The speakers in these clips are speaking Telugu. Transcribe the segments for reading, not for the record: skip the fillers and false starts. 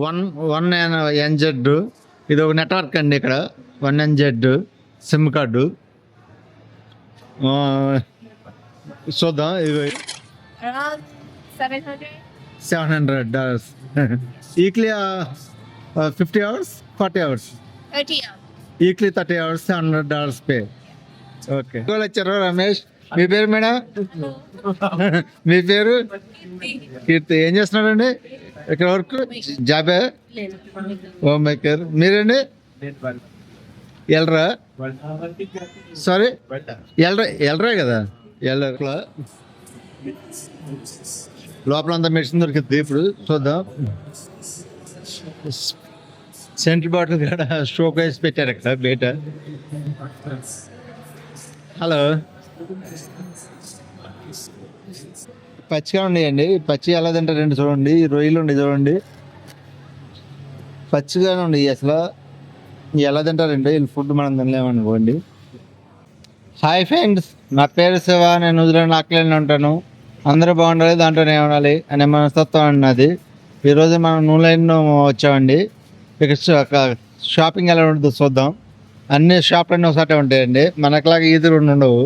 వన్ వన్ ఎన్జెడ్ ఇది ఒక నెట్వర్క్ అండి. ఇక్కడ 1NZ సిమ్ కార్డు. చూద్దాం. ఇది Around 700. $700 weekly 50 hours 40 hours 30 hours. Weekly 30 hours $700 pay. Okay వచ్చారు. రమేష్ మీ పేరు మేడం? మీ పేరు కీర్తి. ఏం చేస్తున్నారండి ఇక్కడ వర్క్? జాబే? Home maker. మీరండి? ఎల్రా? సారీ ఎల్రా కదా. ఎల్రా లోపల అంతా మెడిసిన్ దొరికింది. ఇప్పుడు చూద్దాం. సెంట్రల్ బాటిల్ కూడా స్ట్రోక్ వేసి పెట్టారు అక్కడ బయట. హలో, పచ్చిగా ఉన్నాయండి. పచ్చి ఎలా తింటారండి చూడండి. రొయ్యలు ఉండి చూడండి, పచ్చిగానే ఉండి. అసలు ఎలా తింటారండి వీళ్ళు ఫుడ్? మనం తినలేమనుకోండి. హాయ్ ఫ్రెండ్స్, నా పేరు శివ. నేను న్యూజిలాండ్ ఆక్లాండ్ ఉంటాను. అందరూ బాగుండాలి, దాంట్లోనే ఉండాలి అనే మనస్తత్వం అన్నది. ఈరోజు మనం న్యూజిలాండ్ వచ్చామండి. ఇక్కడ షాపింగ్ ఎలా ఉంటుందో చూద్దాం. అన్ని షాపులన్నీ ఒకసారి ఉంటాయండి. మనకులాగా ఈజీ రెండు ఉండవు.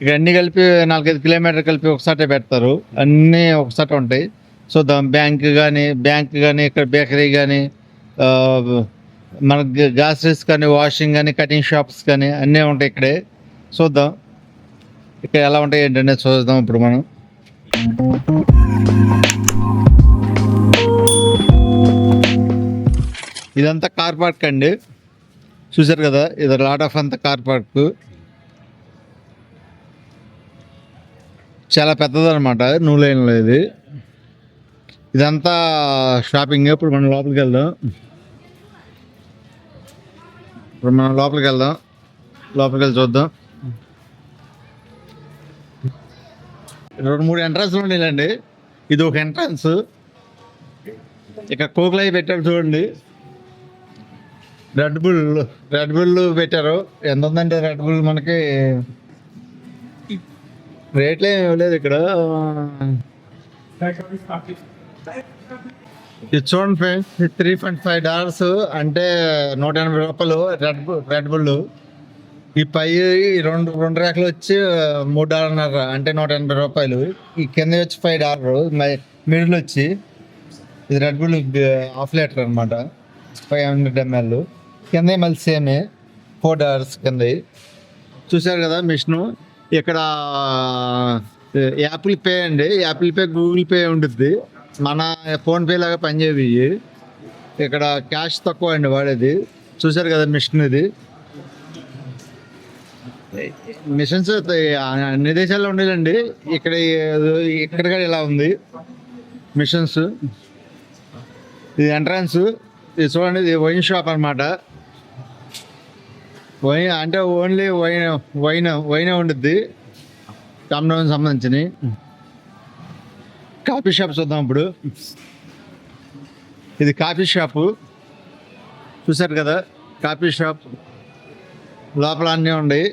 ఇక అన్నీ కలిపి 4-5 కిలోమీటర్ కలిపి ఒకసారి పెడతారు. అన్నీ ఒకసారి ఉంటాయి. చూద్దాం. బ్యాంక్ కానీ ఇక్కడ బేకరీ కానీ మనకి గ్రాసరీస్ కానీ వాషింగ్ కానీ కటింగ్ షాప్స్ కానీ అన్నీ ఉంటాయి ఇక్కడే. చూద్దాం ఇక్కడ ఎలా ఉంటాయి ఏంటంటే చూద్దాం ఇప్పుడు మనం. ఇదంతా కార్ పార్క్ అండి. చూసారు కదా, ఇది లాట్ ఆఫ్ అంతా కార్ పార్క్. చాలా పెద్దదన్నమాట న్యూజిలాండ్లో ఇది. ఇదంతా షాపింగ్. ఇప్పుడు మనం లోపలికి వెళ్దాం. లోపలికి వెళ్ళి చూద్దాం. 2-3 ఎంట్రన్స్లు ఉండేదండి. ఇది ఒక ఎంట్రన్స్. ఇక్కడ కోక్లు అవి పెట్టారు చూడండి. రెడ్ బుల్ పెట్టారు. ఎంత ఉందంటే రెడ్ బుల్ మనకి రేట్లు ఏమి ఇవ్వలేదు ఇక్కడ. ఇది చూడండి ఫ్రెండ్స్, $3.5 అంటే $180. Red bull. ఈ పై రెండు రేఖలు వచ్చి $3.50 అంటే $180. ఈ కింద వచ్చి $5. మిడిల్ వచ్చి ఇది రెడ్ బుల్ హాఫ్ లీటర్ అనమాట, 500 ml. కింద మళ్ళీ సేమే $4 కింద. చూసారు కదా మిషను. ఇక్కడ యాపిల్ పే అండి. యాపిల్ పే, గూగుల్ పే ఉంటుంది. మన ఫోన్పే లాగా పనిచేవి. ఇక్కడ క్యాష్ తక్కువ అండి వాడేది. చూసారు కదా మిషన్. ఇది మిషన్స్ అన్ని దేశాల్లో ఉండేదండి. ఇక్కడ కూడా ఇలా ఉంది మిషన్స్. ఇది ఎంట్రన్స్. ఇది చూడండి, ఇది వైన్ షాప్ అనమాట. వైన్ అంటే ఓన్లీ వైన్ ఉండుద్ది. కామ్డౌన్ సంబంధించి. కాఫీ షాప్ చూద్దాం ఇప్పుడు. ఇది కాఫీ షాపు. చూసారు కదా, కాఫీ షాప్. లోపల అన్నీ ఉన్నాయి.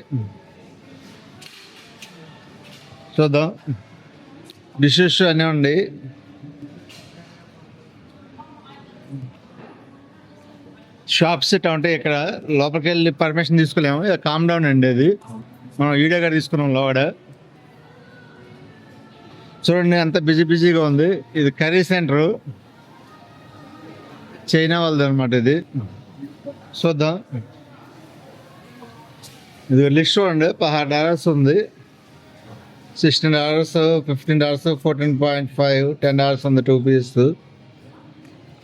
చూద్దాం. డిషెస్ అన్నీ ఉన్నాయి. షాప్స్ ఇట్లా ఉంటాయి. ఇక్కడ లోపలికి వెళ్ళి పర్మిషన్ తీసుకోలేము. కామ్ డౌన్ అండి. అది మనం వీడియో కూడా తీసుకున్నాం లోపల. చూడండి అంత బిజీగా ఉంది. ఇది కర్రీ సెంటరు, చైనా వాళ్ళది అనమాట ఇది. చూద్దాం. ఇది లిస్ట్ చూడండి. $16 ఉంది, $16, $15, $14.5, $10 ఉంది 2 pieces.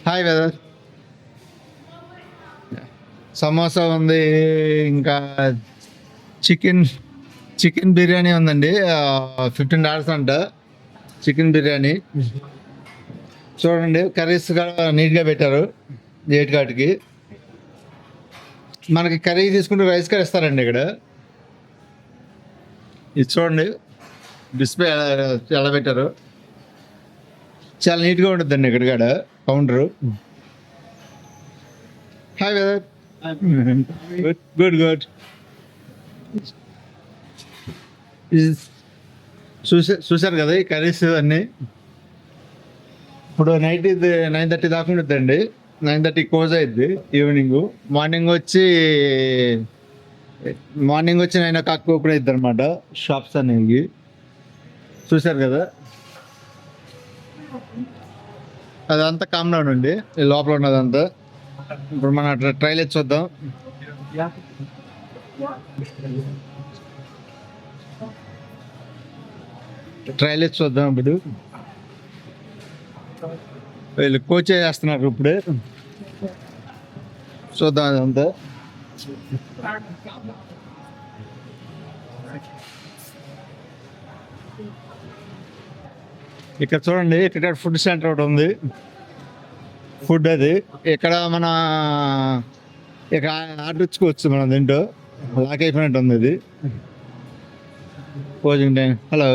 Hi weather. సమోసా ఉంది. ఇంకా చికెన్ బిర్యానీ ఉందండి. $15 అంట చికెన్ బిర్యానీ. చూడండి కర్రీస్ కూడా నీట్గా పెట్టారు. 8 కాటికి మనకి కర్రీ తీసుకుంటే రైస్ కూడా ఇస్తారండి ఇక్కడ. ఇది చూడండి డిస్ప్లే ఎలా పెట్టారు. చాలా నీట్గా ఉంటుందండి ఇక్కడ కూడా కౌంటరు. Hi weather. గుడ్. చూసారు కదా ఈ కర్రీస్ అన్నీ. ఇప్పుడు నైట్ ఇది 9:30 దాకా ఉంటుందండి. 9:30 క్లోజ్ అయింది ఈవినింగ్. మార్నింగ్ వచ్చి 9 o'clock ఓపెన్ అవుతుంది అనమాట షాప్స్ అనేవి. చూశారు కదా, అదంతా కామన్ డౌన్ అండి, ఈ లోపల ఉన్నదంతా. ఇప్పుడు మనం అట్లా ట్రైల్ ఎత్తి చూద్దాం. ట్రైల్ ఎత్తి చూద్దాం. ఇప్పుడు వీళ్ళు కోచ్ చేస్తున్నారు ఇప్పుడు, చూద్దాం అదంతా. ఇక్కడ చూడండి, ఇక్కడ ఫుడ్ సెంటర్ ఒకటి ఉంది. ఫుడ్ అది ఇక్కడ మన ఇక్కడ ఆర్డర్ ఇచ్చుకోవచ్చు మనం. దీంట్లో లాక్ అయిపోయినట్టు ఉంది ఇది. Coaching time. హలో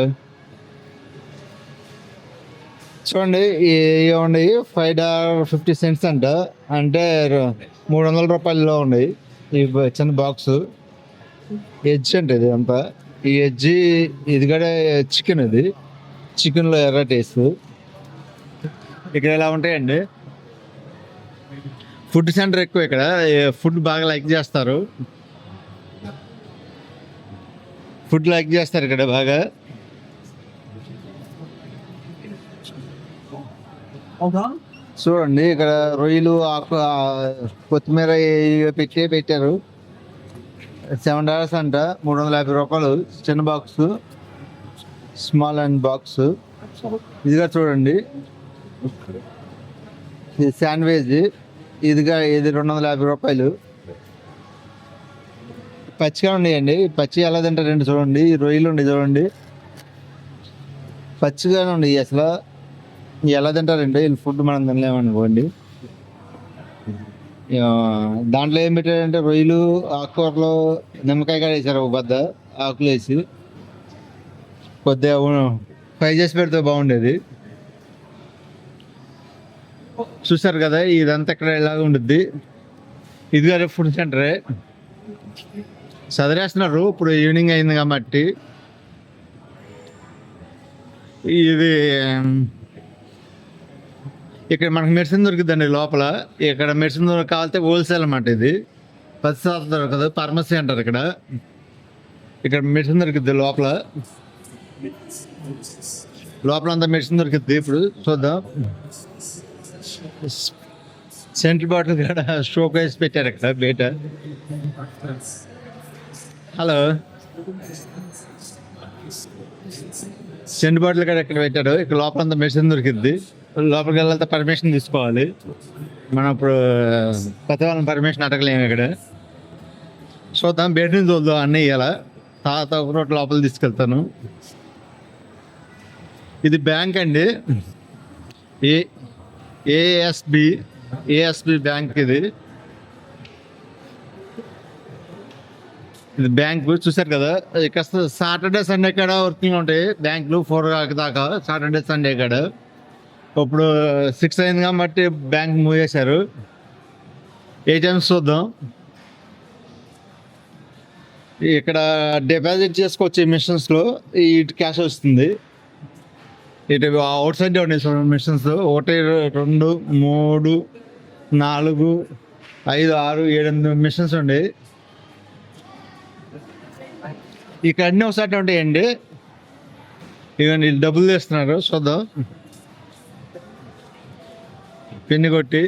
చూడండి, ఇవ్వండి $5.50 అంట, అంటే $300 ఉన్నాయి. ఈ చిన్న బాక్స్ ఎడ్జ్ అంటే ఇది అంతా. ఈ ఎడ్జి ఇది కూడా చికెన్, ఇది చికెన్లో ఎర్ర టేస్ట్. ఇక్కడ ఎలా ఉంటాయండి, ఫుడ్ సెంటర్ ఎక్కువ ఇక్కడ. ఫుడ్ బాగా లైక్ చేస్తారు, ఇక్కడ బాగా. చూడండి, ఇక్కడ రొయ్యలు, కొత్తిమీర పెట్టారు. $7 అంట, $350. చిన్న బాక్స్, స్మాల్ అండ్ బాక్స్. ఇదిగా చూడండి, ఇది శాండ్విచ్. ఇది $250. పచ్చిగా ఉన్నాయండి. పచ్చి ఎలా తింటారండి చూడండి. రొయ్యలు ఉండి చూడండి, పచ్చిగానే ఉండి. అసలు ఎలా తింటారండి వీళ్ళు ఫుడ్, మనం తినలేమనుకోండి. దాంట్లో ఏం పెట్టారంటే రొయ్యలు, ఆకుకూరలు, నిమ్మకాయ కూడా వేసారు, ఒక బద్ద ఆకులు వేసి కొద్దిగా ఫ్రై చేసి పెడితే బాగుండేది. చూసారు కదా, ఇదంతా ఇక్కడ ఇలాగ ఉండిద్ది. ఇది గారే ఫుడ్ సెంటరే. చదివేస్తున్నారు, ఇప్పుడు ఈవినింగ్ అయింది కాబట్టి. ఇది ఇక్కడ మనకు మెడిసిన్ దొరుకుతుందండి లోపల. ఇక్కడ మెడిసిన్ కావాలంటే హోల్సేల్ అన్నమాట. ఇది 10 దొరకదు, ఫార్మసీ అంటారు ఇక్కడ. ఇక్కడ మెడిసిన్ దొరుకుద్ది లోపల అంతా మెడిసిన్ దొరుకుద్ది. ఇప్పుడు చూద్దాం. సెంట్రల్ బాటిల్ కూడా షోక్ వేసి పెట్టారు ఇక్కడ బయట. హలో, సెంట్ బాటిల్ కూడా ఇక్కడ పెట్టారు. ఇక్కడ లోపల అంతా మెడిసిన్ దొరికిద్ది. లోపలికి వెళ్ళాలంటే పర్మిషన్ తీసుకోవాలి మనం. ఇప్పుడు కొత్త వాళ్ళని పర్మిషన్ అడగలేము ఇక్కడ. చూద్దాం, బయట నుంచి చూద్దాం అన్నీ. ఇలా తాత ఒక రోడ్డు లోపల తీసుకెళ్తాను. ఇది బ్యాంక్ అండి, ఏఎస్బి బ్యాంక్. ఇది బ్యాంకు. చూసారు కదా, ఇక్కడ సాటర్డే సండే కాడ వర్కింగ్ ఉంటాయి బ్యాంకులు. 4 దాకా సాటర్డే సండే కాడ. ఇప్పుడు 6 అయింది కాబట్టి బ్యాంక్ మూవ్ చేశారు. ఏటీఎంస్ చూద్దాం. ఇక్కడ డిపాజిట్ చేసుకోవచ్చు ఈ మిషన్స్లో. ఇటు క్యాష్ వస్తుంది. ఇటు అవుట్ సైడ్ ఉన్నాయి మిషన్స్. 1 2 3 4 5 6 7 8 మిషన్స్ ఉన్నాయి. ఇక్కడ అన్నీ ఒకసారి ఉంటాయండి. ఇవన్నీ డబ్బులు తీస్తున్నారు, చూద్దాం. పెన్ను కొట్టి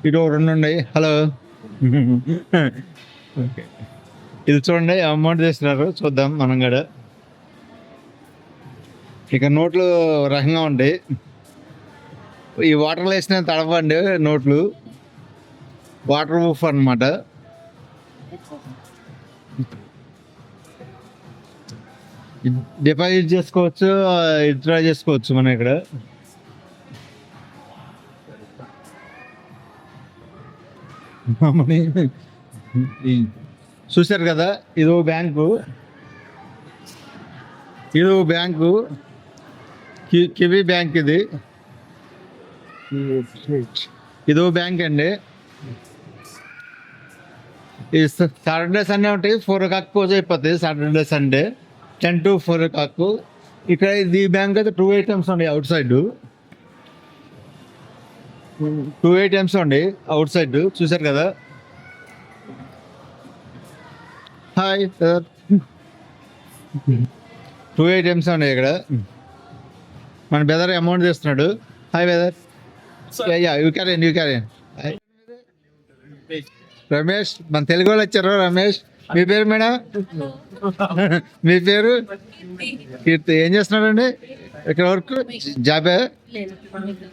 ఇటు 2 ఉన్నాయి. Hello, okay. ఇది చూడండి, అమౌంట్ తీస్తున్నారు, చూద్దాం మనం కూడా. ఇక నోట్లు రకంగా ఉంటాయి. ఈ వాటర్లో వేసిన తడవండి నోట్లు. వాటర్ ప్రూఫ్ అన్నమాట. డిపాజిట్ చేసుకోవచ్చు, విత్డ్రా చేసుకోవచ్చు మనం ఇక్కడ. చూశారు కదా, ఇదో బ్యాంకు. Kiwi bank. ఇదో బ్యాంక్ అండి. ఈ సాటర్డే సండే ఉంటాయి. 4 o'clock క్లోజ్ అయిపోతాయి సాటర్డే సండే, 10 to 4 o'clock. ఇక్కడ ఈ బ్యాంక్ అయితే 2 items ఉన్నాయి అవుట్ సైడ్. టూ ఐటమ్స్ అండి అవుట్ సైడ్ చూసారు కదా. Hi sir. టూ ఐటమ్స్ అండి ఇక్కడ. మన బెదర్ అమౌంట్ తీస్తున్నాడు. హాయ్ బెదర్. యూ క్యారెన్. రమేష్, మన తెలుగు వాళ్ళు వచ్చారు. రమేష్, మీ పేరు మేడం? మీ పేరు? కీర్తి. ఏం చేస్తున్నారండి ఇక్కడ వర్క్? జాబే?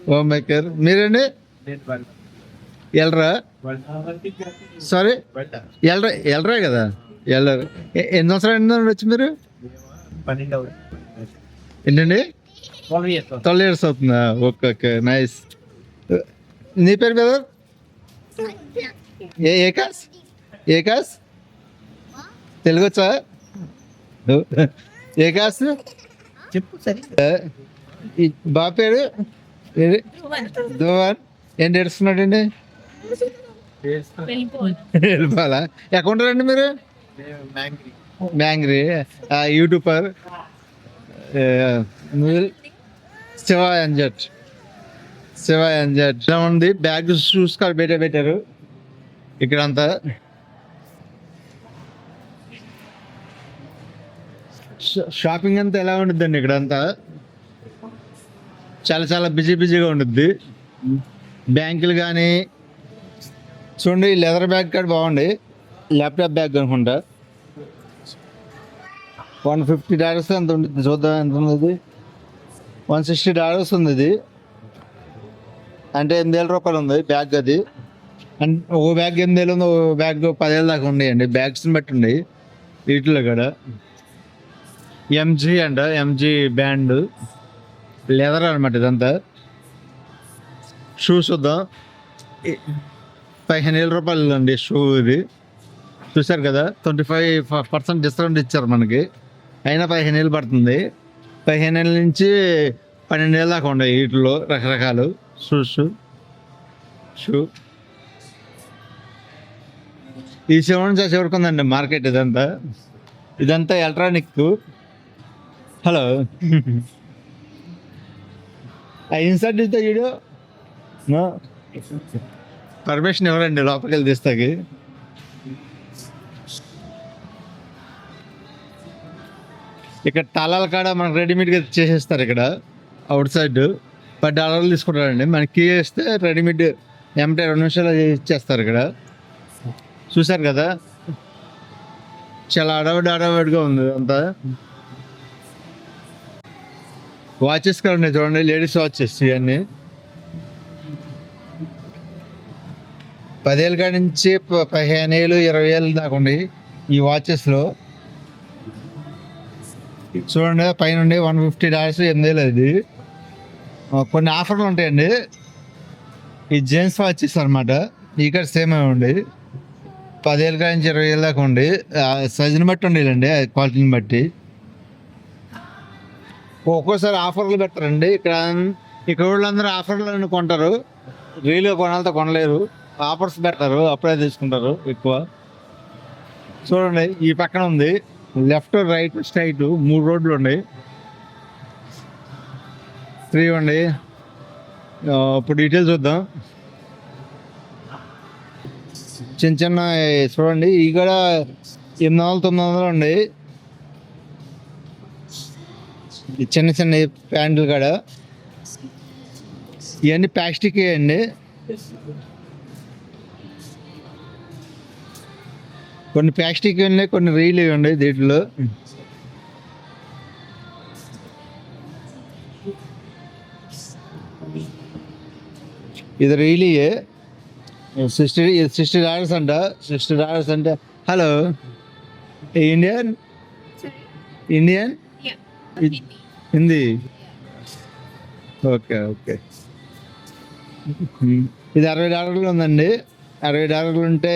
Home maker. మీరండి? ఎల్రా? సారీ, ఎల్రా కదా. ఎల్డర్. ఎన్ని సంవత్సరాలు అయిందండి వచ్చి మీరు? ఏంటండి? 12 years అవుతుందా? Okay, nice. నీ పేరు బెదర్? ఏ కాస్? తెలుగు వచ్చా? ఏ కాస్ చెప్పు. సరే, బాబు పేరు? ధోవన్. ఏం ఏడుస్తున్నాడండి? వెళ్ళిపోవాలా? ఎక్కడ ఉంటారండి మీరు? మ్యాంగ్రీ. యూట్యూబర్ శివ అంజట్. ఇలా ఉంది. బ్యాగ్ షూస్ కాడ పెట్టారు ఇక్కడ అంతా. షాపింగ్ అంతా ఎలా ఉంటుందండి ఇక్కడ అంతా? చాలా బిజీగా ఉంటుంది. బ్యాంకులు కానీ చూడండి. లెదర్ బ్యాగ్ కాడ బాగుంది. ల్యాప్టాప్ బ్యాగ్ అనుకుంటా. $150 ఎంత ఉంటుంది చూద్దాం. ఎంత ఉంది ఇది? $160 ఉంది ఇది. అంటే $8,000 ఉంది బ్యాగ్ అది. అండ్ ఓ బ్యాగ్ 8,000 ఉంది, ఓ బ్యాగ్ 10,000 దాకా ఉన్నాయండి. బ్యాగ్స్ని బట్టి ఉన్నాయి వీటిలో కూడా. ఎంజీ బ్యాండ్ లెదర్ అనమాట ఇదంతా. షూస్ చూద్దాం. $15,000 అండి షూ ఇది. చూసారు కదా, 25% డిస్కౌంట్ ఇచ్చారు మనకి. అయినా 15,000 పడుతుంది. 15,000 నుంచి 12,000 దాకా ఉన్నాయి వీటిలో రకరకాలు షూ. ఈ చివరికి ఉందండి మార్కెట్. ఇదంతా ఎలక్ట్రానిక్. హలో, ఇన్సర్ట్ ఇస్తే వీడియో పర్మిషన్ ఎవరండి లోపలికి వెళ్ళి తీస్తాకి? ఇక్కడ తాళాల కాడ మనకు రెడీమేడ్గా చేసేస్తారు. ఇక్కడ అవుట్ సైడ్ $10 తీసుకుంటారండి. మనకి కీ వేస్తే రెడీమేడ్ ఏమంటే 2 నిమిషాలు ఇచ్చేస్తారు ఇక్కడ. చూసారు కదా, చాలా అడవిడిగా ఉంది అంతా. వాచెస్ కూడా ఉన్నాయి చూడండి, లేడీస్ వాచెస్. ఇవన్నీ 10,000 కాడి నుంచి 15,000, 20,000 దాకా ఉన్నాయి ఈ వాచెస్లో. చూడండి పైన $150, $8,000 ఇది. కొన్ని ఆఫర్లు ఉంటాయండి. ఈ జెంట్స్ వాచెస్ అనమాట. ఇక్కడ సేమ్ ఉండి 10,000 కాడి నుంచి 20,000 దాకా ఉండి. సైజుని బట్టి ఉండేదండి, క్వాలిటీని బట్టి. ఒక్కోసారి ఆఫర్లు పెడతారండి ఇక్కడ వాళ్ళందరూ ఆఫర్లను కొంటారు. రీల్గా కొనాలతో కొనలేరు. ఆఫర్స్ పెడతారు, అప్పుడే తీసుకుంటారు ఎక్కువ. చూడండి ఈ పక్కన ఉంది. లెఫ్ట్, రైట్, స్ట్రైట్ 3 రోడ్లు ఉన్నాయి. 3 ఉన్నాయి. ఇప్పుడు డీటెయిల్స్ చూద్దాం. చిన్న చూడండి, ఇవి కూడా 800, 900 ఉన్నాయి. చిన్న ప్యాంట్లు కూడా. ఇవన్నీ ప్లాస్టిక్ అండి. కొన్ని ప్లాస్టిక్ ఉన్నాయి, కొన్ని రీల్ ఉన్నాయి దీంట్లో. ఇది రీలియే. $60 అంట. $60 అంటే. Hello, Indian Hindi. ఓకే. ఇది $60 ఉందండి. $60 ఉంటే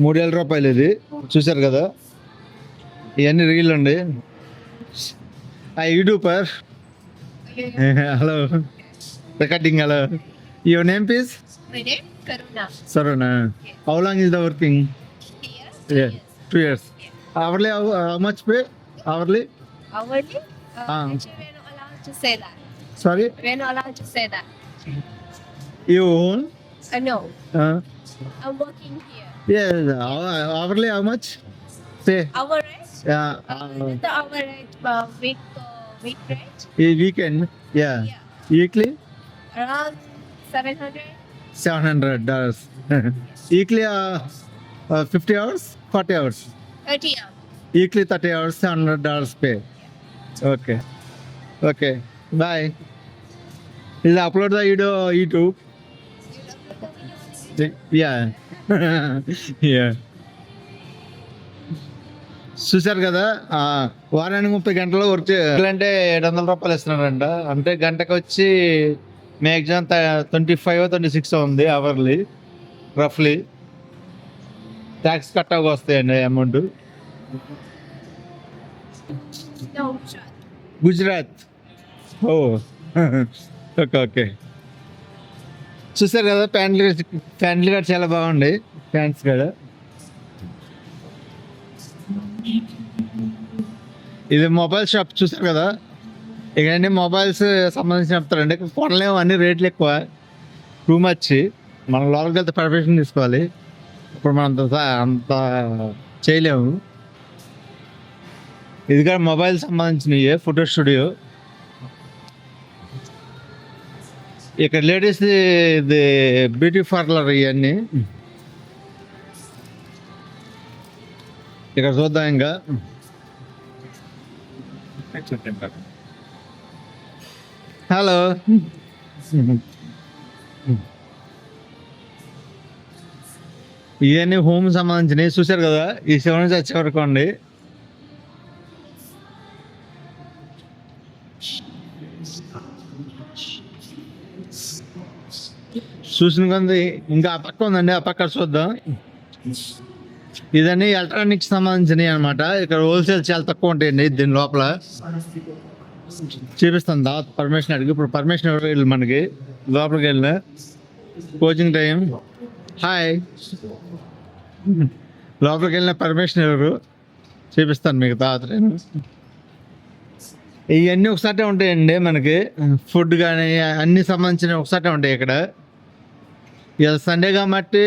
$3,000 ఇది. చూసారు కదా, ఇవన్నీ రీల్ అండి. YouTuber. Hello, recording. Hello, your name please? My name Karuna. Saruna. How long is the working? Here? 2 years. Hourly, how much pay? Hourly? Hourly? Ah. Actually, we're not allowed to say that. Sorry, We're not allowed to say that. you own? No. Uh, I'm working here. yeah, hourly how much? Say, Our rate? yeah, The our rate week rate? weekend, yeah. Yeah. Weekly, Around 700. $700. Weekly, 50 hours, 40 hours. 30 hours. Weekly 30 hours, $700 pay. Okay. Okay. Bye. Will upload the video YouTube. You upload the video? Yeah. Yeah. చూశారు కదా వారానికి 30 గంటలు వర్క్ అంటే $700 ఇస్తున్నారంట. అంటే గంటకు వచ్చి మ్యాక్సిమం 25-26 ఉంది అవర్లీ రఫ్లీ. ట్యాక్స్ కట్టాక వస్తాయండి అమౌంట్. No, shut. గుజరాత్. ఓ ఓకే ఓకే. చూసారు కదా ప్యాంట్లు కూడా చాలా బాగుంది. ప్యాంట్స్ కూడా ఇది మొబైల్ షాప్ చూసారు కదా. ఇక్కడ అన్ని మొబైల్స్ సంబంధించి చెప్తారండి. కొనలేము, అన్ని రేట్లు ఎక్కువ, టూ మచ్. మనం లోపలికి వెళ్తే పర్మిషన్ తీసుకోవాలి. ఇప్పుడు మనం అంత చేయలేము. ఇది కూడా మొబైల్ సంబంధించినవి, ఫోటో స్టూడియో. ఇక్కడ లేడీస్ ఇది బ్యూటీ పార్లర్ ఇవన్నీ ఇక్కడ చూద్దాం. ఇంకా హలో, ఇవన్నీ హోమ్ సంబంధించినవి చూసారు కదా. ఈ శివన్ నుంచి వచ్చే వరకు అండి. చూసిన కొంది ఇంకా ఆ పక్క ఉందండి, ఆ పక్క చూద్దాం. ఇదన్నీ ఎలక్ట్రానిక్స్ సంబంధించినవి అనమాట. ఇక్కడ హోల్సేల్ చాలా తక్కువ ఉంటాయండి. దీని లోపల చూపిస్తాను తర్వాత పర్మిషన్ అడిగి. ఇప్పుడు పర్మిషన్ ఎవరు వెళ్ళి మనకి లోపలికి వెళ్ళిన కోచింగ్ టైం. హాయ్, లోపలికి వెళ్ళిన పర్మిషన్ ఎవరు చూపిస్తాను మీకు తర్వాత. నేను ఇవన్నీ ఒకసారి ఉంటాయండి మనకి. ఫుడ్ కానీ అన్ని సంబంధించినవి ఒకసారి ఉంటాయి ఇక్కడ. ఇవాళ సండే కాబట్టి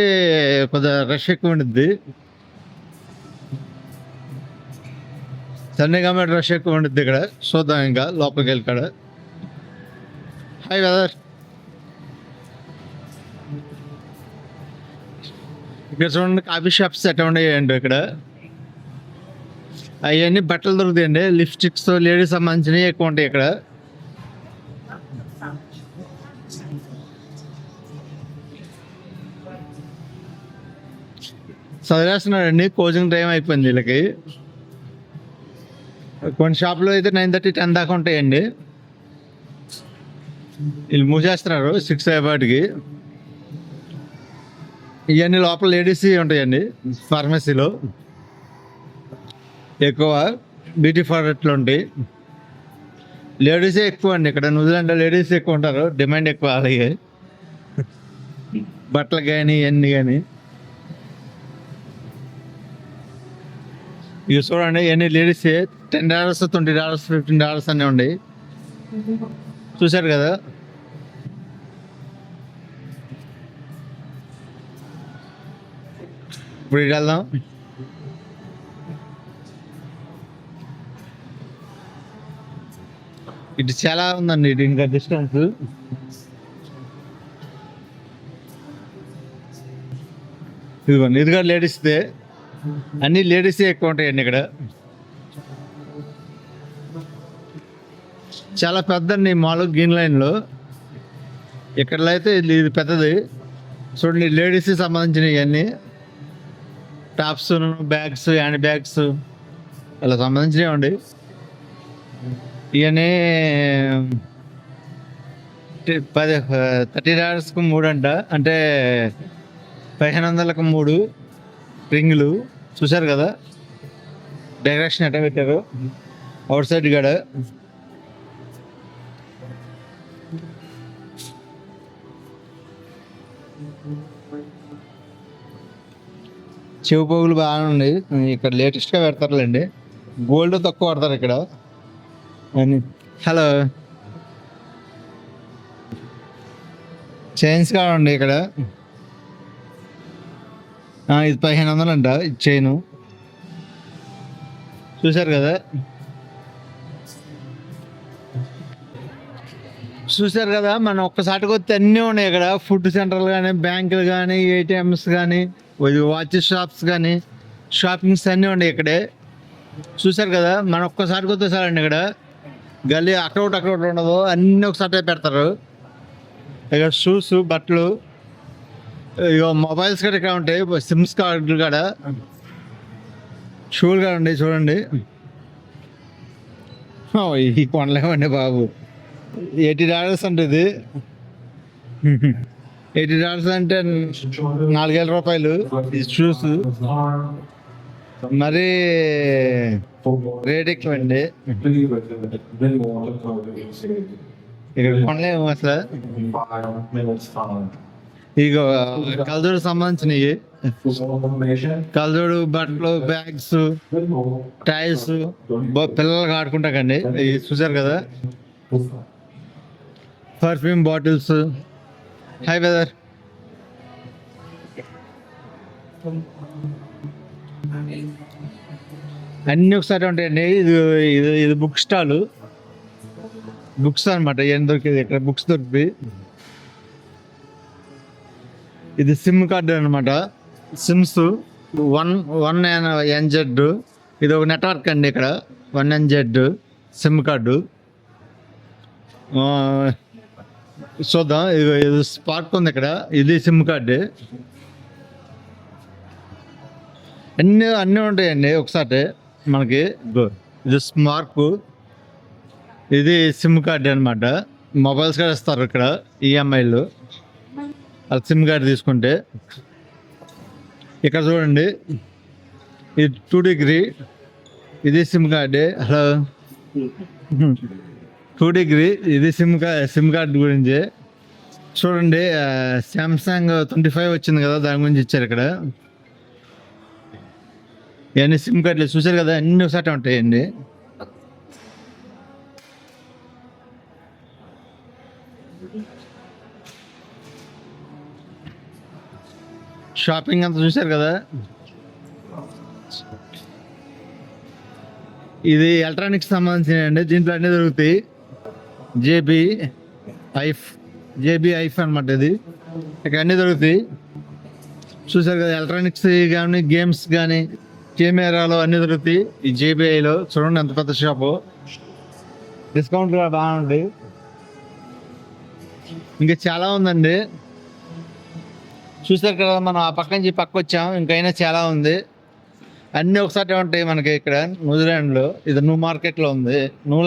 కొద్దిగా రష్ ఎక్కువ ఉంటుంది. సండే కాబట్టి రష్ ఎక్కువ ఉంటుంది ఇక్కడ. చూద్దాం ఇంకా లోపలికి వెళ్ళి ఇక్కడ. హాయ్ వెదర్. ఇక్కడ చూడండి కాఫీ షాప్స్ ఎట్లా ఉన్నాయండి ఇక్కడ. అవన్నీ బట్టలు దొరుకుతాయండి. లిప్స్టిక్స్ లేడీస్ సంబంధించినవి ఎక్కువ ఉంటాయి ఇక్కడ. చదివేస్తున్నాడండి, కోచింగ్ టైం అయిపోయింది వీళ్ళకి. కొన్ని షాప్లో అయితే 9:30-10 దాకా ఉంటాయండి. వీళ్ళు మూసేస్తున్నారు 6 అయ్యేపాటికి. ఇవన్నీ లోపల లేడీస్ ఉంటాయండి. ఫార్మసీలో ఎక్కువ బ్యూటీ పార్లర్లు ఉంటాయి. లేడీసే ఎక్కువ అండి ఇక్కడ. న్యూజిలాండ్లో లేడీస్ ఎక్కువ ఉంటారు, డిమాండ్ ఎక్కువ అలాగే బట్టలు కానీ ఇవన్నీ కానీ. ఇవి చూడండి, ఇవన్నీ లేడీస్ $10, $20, $15 అన్నీ ఉన్నాయి. చూశారు కదా. ఇప్పుడు ఇటు వెళ్దాం. ఇటు చాలా ఉందండి, ఇటు ఇంకా డిస్టెన్స్. ఇదిగోండి, ఇది కూడా లేడీస్దే. అన్ని లేడీసే ఎక్కువ ఉంటాయండి ఇక్కడ. చాలా పెద్దండి మాల్ గ్రీన్ లైన్లో. ఇక్కడలో అయితే ఇది పెద్దది. చూడండి, లేడీస్ సంబంధించినవి ఇవన్నీ టాప్స్, బ్యాగ్స్, హ్యాండ్ బ్యాగ్స్ ఇలా సంబంధించినవి అండి. ఇవన్నీ $30కు 3 అంట. అంటే 1500కు 3 రింగులు. చూశారు కదా డెకరేషన్ ఎట్లా పెట్టారు అవుట్ సైడ్ గడ. చెవు పోగులు బాగానే ఉంది. ఇక్కడ లేటెస్ట్గా పెడతారులేండి. గోల్డ్ తక్కువ పడతారు ఇక్కడ. హలో, చైన్స్ కావండి ఇక్కడ. ఇది 1500 అంట ఇది చైను. చూశారు కదా, మనం ఒక్కసారికి వస్తే అన్నీ ఉన్నాయి ఇక్కడ. ఫుడ్ సెంటర్లు కానీ, బ్యాంకులు కానీ, ఏటీఎంస్ కానీ, వాచ్ షాప్స్ కానీ, షాపింగ్స్ అన్నీ ఉన్నాయి ఇక్కడే. చూశారు కదా, మనం ఒక్కసారికి వస్తే సారండి ఇక్కడ గల్లీ అక్కడ ఉండదు, అన్నీ ఒకసారి పెడతారు. ఇక్కడ షూస్, బట్టలు, ఇక మొబైల్స్ కూడా ఇక్కడ ఉంటాయి, సిమ్స్ కార్డులు కూడా, షూలు కూడా ఉంటాయి. చూడండి, ఈ కొనలేమండి బాబు. $80 అంటే ఇది. $80 అంటే 4000 రూపాయలు ఈ షూస్. మరీ రేట్ ఎక్కువ అండి, ఇక్కడ కొనలేము అసలు. ఇక కలజోడు సంబంధించినవి, కలజోడు, బట్టలు, బ్యాగ్స్, టైల్స్, పిల్లలకి ఆడుకుంటాకండి. ఇవి చూసారు కదా, పర్ఫ్యూమ్ బాటిల్స్. Hi weather. అన్నీ ఒకసారి ఉంటాయండి. ఇది బుక్ స్టాల్, బుక్స్ అనమాట. ఏం దొరికేది ఇక్కడ, బుక్స్ దొరికింది. ఇది సిమ్ కార్డు అనమాట, సిమ్స్ 1NZ. ఇది ఒక నెట్వర్క్ అండి ఇక్కడ, 1NZ సిమ్ కార్డు. చూద్దాం, ఇది స్పార్క్ ఉంది ఇక్కడ, ఇది సిమ్ కార్డు. అన్నీ ఉంటాయండి ఒకసారి మనకి. ఇది స్మార్క్, ఇది సిమ్ కార్డు అనమాట. మొబైల్స్ కూడా ఇస్తారు ఇక్కడ, ఈఎంఐలు. అది సిమ్ కార్డు తీసుకుంటే. ఇక్కడ చూడండి, ఇది 2°, ఇది సిమ్ కార్డే. హలో, 2°, ఇది సిమ్ కార్డు గురించి. చూడండి, శాంసంగ్ 25 వచ్చింది కదా, దాని గురించి ఇచ్చారు ఇక్కడ. ఇవన్నీ సిమ్ కార్డులు చూసారు కదా, అన్నీ ఒకసారి ఉంటాయండి. షాపింగ్ అంతా చూశారు కదా. ఇది ఎలక్ట్రానిక్స్ సంబంధించిన అండి, దీంట్లో అన్నీ దొరుకుతాయి. జేబీ ఐఫ్ అనమాట. ఇది ఇక్కడ అన్నీ దొరుకుతాయి. చూసారు కదా, ఎలక్ట్రానిక్స్ కానీ, గేమ్స్ కానీ, కెమెరాలు అన్నీ దొరుకుతాయి ఈ జేబీఐలో. చూడండి ఎంత పెద్ద షాపు, డిస్కౌంట్ కూడా బాగుంది. ఇంకా చాలా ఉందండి. చూసారు కదా, మనం ఆ పక్క నుంచి పక్క వచ్చాం, ఇంకైనా చాలా ఉంది. అన్నీ ఒకసారి ఉంటాయి మనకి ఇక్కడ న్యూజిలాండ్లో. ఇది న్యూ మార్కెట్లో ఉంది, న్యూ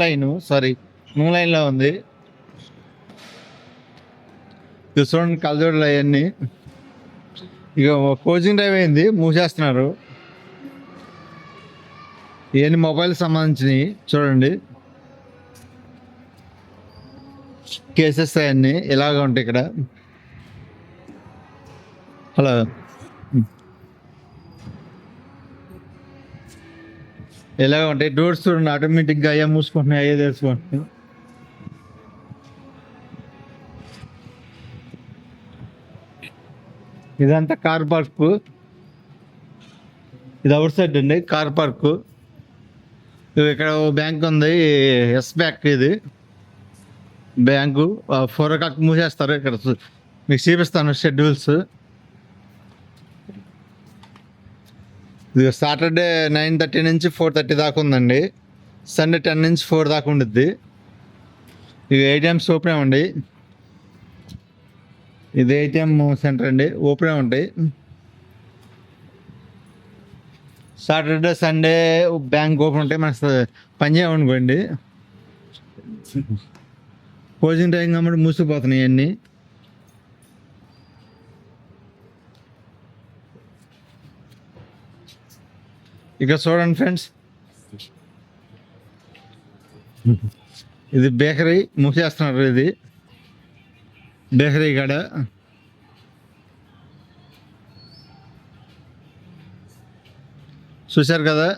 లైన్లో ఉంది. ఇది చూడండి, కలజోడులు అవన్నీ. ఇక కోచింగ్ టైం అయింది, మూసేస్తున్నారు. ఇవన్నీ మొబైల్ సంబంధించినవి. చూడండి, కేసెస్ అవన్నీ ఇలాగ ఉంటాయి ఇక్కడ. హలో, ఇలాగ ఉంటాయి. డోర్స్ చూడండి, ఆటోమేటిక్గా అయ్యా మూసుకుంటున్నాయి, అయ్యే తెలుసుకుంటున్నాయి. ఇదంతా కార్ పార్క్. ఇది అవుట్ సైడ్ అండి, కార్ పార్క్. ఇక్కడ బ్యాంక్ ఉంది, ఎస్ బ్యాంక్. ఇది బ్యాంకు 4 o'clock మూసేస్తారు. ఇక్కడ మీకు చూపిస్తాను షెడ్యూల్స్. ఇది సాటర్డే 9:30 నుంచి 4:30 దాకా ఉందండి. సండే 10 నుంచి 4 దాకా ఉండిద్ది. ఇది ATMs ఓపెన్ అవ్వండి. ఇది ATM సెంటర్ అండి, ఓపెన్ ఉంటాయి. సాటర్డే, సండే బ్యాంక్ ఓపెన్ ఉంటాయి. మనకు పని చేయమనుకోండి, క్లోజింగ్ టైం కాబట్టి మూసిపోతున్నాయి అన్నీ. ఇక చూడండి ఫ్రెండ్స్, ఇది బేకరీ మూసేస్తున్నారు. ఇది బేకరీ కాడ చూశారు కదా.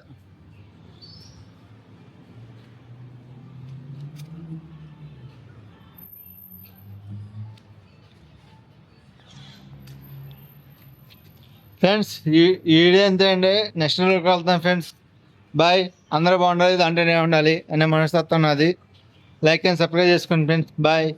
ఫ్రెండ్స్ ఈ వీడియో అంతే అండి. నెక్స్ట్ వీడియోకి వెళ్తాం ఫ్రెండ్స్. బాయ్. అందరూ బాగుండాలి, దాంట్లోనే ఉండాలి అనే మనస్తత్వం నాది. లైక్ అండ్ సబ్స్క్రైబ్ చేసుకోండి ఫ్రెండ్స్. బాయ్.